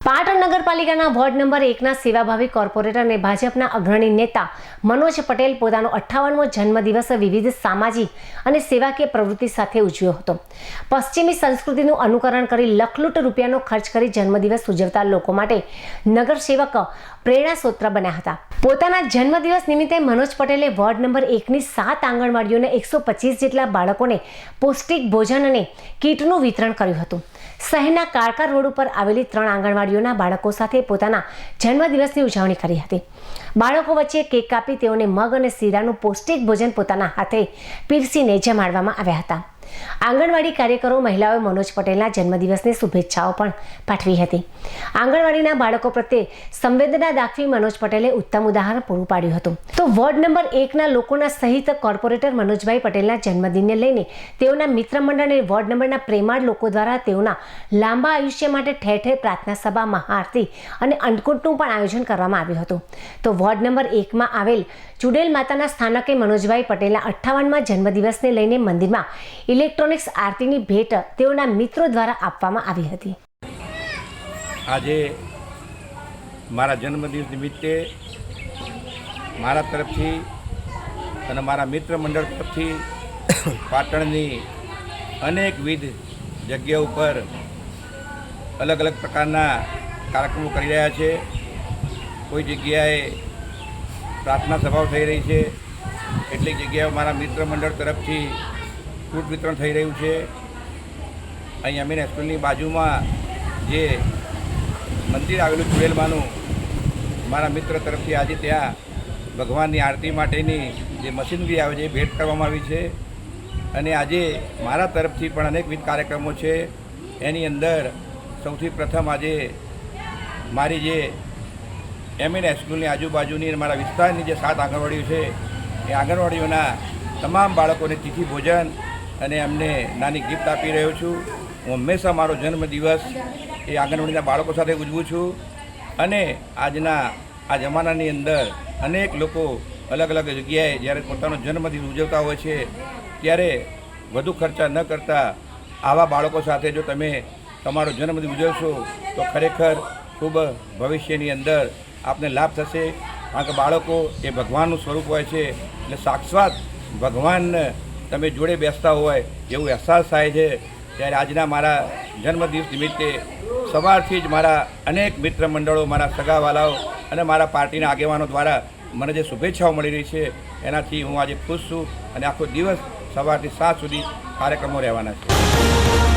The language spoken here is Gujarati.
પાટણ નગરપાલિકાના વોર્ડ નંબર 1ના સેવાભાવી કોર્પોરેટર અને ભાજપના અગ્રણી નેતા મનોજ પટેલ પોતાનો 58મો જન્મદિવસ વિવિધ સામાજિક અને સેવાકીય પ્રવૃત્તિ સાથે ઉજવ્યો હતો. પશ્ચિમી સંસ્કૃતિનું અનુકરણ કરી લખલૂટ રૂપિયાનો ખર્ચ કરી જન્મદિવસ ઉજવતા લોકો માટે નગરસેવક પ્રેરણાસ્ત્રોત બન્યા હતા. પોતાના જન્મદિવસ નિમિત્તે મનોજ પટેલે વોર્ડ નંબર 1ની 7 આંગણવાડીઓને 125 જેટલા બાળકોને પૌષ્ટિક ભોજન અને કીટનું વિતરણ કર્યું હતું. શહેરના કાળકા રોડ ઉપર આવેલી 3 આંગણવાડીઓના બાળકો સાથે પોતાના જન્મદિવસની ઉજવણી કરી હતી. બાળકો વચ્ચે કેક કાપી તેઓને મગ અને શીરાનું પૌષ્ટિક ભોજન પોતાના હાથે પીરસીને જમાડવામાં આવ્યા હતા. આંગણવાડી કાર્યકરો મહિલાઓએ મનોજ પટેલના જન્મદિવસની શુભેચ્છાઓ પણ પાઠવી હતી. આંગણવાડીના બાળકો પ્રત્યે સંવેદના દાખવી મનોજ પટેલે ઉત્તમ ઉદાહરણ પૂરું પાડ્યું હતું. તો વોર્ડ નંબર 1ના લોકોના સહિત કોર્પોરેટર મનોજભાઈ પટેલના જન્મદિનને લઈને તેઓના મિત્ર મંડળ અને વોર્ડ નંબરના પ્રેમાળ લોકો દ્વારા તેઓના લાંબા આયુષ્ય માટે ઠેર ઠેર પ્રાર્થના સભા, મહાઆરતી અને અન્નકૂટનું પણ આયોજન કરવામાં આવ્યું હતું. તો વોર્ડ નંબર 1માં આવેલ ચુડેલ માતાના સ્થાનકે મનોજભાઈ પટેલના 58મા જન્મદિવસને લઈને મંદિરમાં ઇલેક્ટ્રોનિક્સ આરતીની ભેટ તેઓના મિત્રો દ્વારા આપવામાં આવી હતી. આજે મારા જન્મદિવસ નિમિત્તે મારા તરફથી અને મારા મિત્ર મંડળ તરફથી પાટણની અનેકવિધ જગ્યાઓ ઉપર અલગ અલગ પ્રકારના કાર્યક્રમો કરી રહ્યા છે. કોઈ જગ્યાએ પ્રાર્થના સભાઓ થઈ રહી છે, કેટલીક જગ્યાએ મારા મિત્ર મંડળ તરફથી ફ્રૂટ વિતરણ થઈ રહ્યું છે. અહીં અમીન હાઈસ્કૂલની બાજુમાં જે મંદિર આવેલું ચુડેલમાનું, મારા મિત્ર તરફથી આજે ત્યાં ભગવાનની આરતી માટેની જે મશીનરી આવે છે એ ભેટ કરવામાં આવી છે. અને આજે મારા તરફથી પણ અનેકવિધ કાર્યક્રમો છે. એની અંદર સૌથી પ્રથમ આજે મારી જે અમીન હાઈસ્કૂલની આજુબાજુની અને મારા વિસ્તારની જે 7 આંગણવાડીઓ છે એ આંગણવાડીઓના તમામ બાળકોને તિથિ ભોજન અને એમને નાની ગિફ્ટ આપી રહ્યો છું. હું હંમેશા મારો જન્મદિવસ એ આંગણવાડીના બાળકો સાથે ઉજવું છું. અને આજના આ જમાનાની અંદર અનેક લોકો અલગ અલગ જગ્યાએ જ્યારે પોતાનો જન્મદિવસ ઉજવતા હોય છે ત્યારે વધુ ખર્ચા ન કરતા આવા બાળકો સાથે જો તમે તમારો જન્મદિવસ ઉજવશો તો ખરેખર ખૂબ ભવિષ્યની અંદર આપને લાભ થશે. કારણ કે બાળકો એ ભગવાનનું સ્વરૂપ હોય છે, એટલે સાક્ષાત ભગવાનને તમે જોડે બેસતા હોય એવું અહેસાસ થાય છે. ત્યારે આજના મારા જન્મદિવસ નિમિત્તે સવારથી જ મારા અનેક મિત્ર મંડળો, મારા સગાવાલાઓ અને મારા પાર્ટીના આગેવાનો દ્વારા મને જે શુભેચ્છાઓ મળી રહી છે એનાથી હું આજે ખુશ છું. અને આખો દિવસ સવારથી સાંજ સુધી કાર્યક્રમો રહેવાના છે.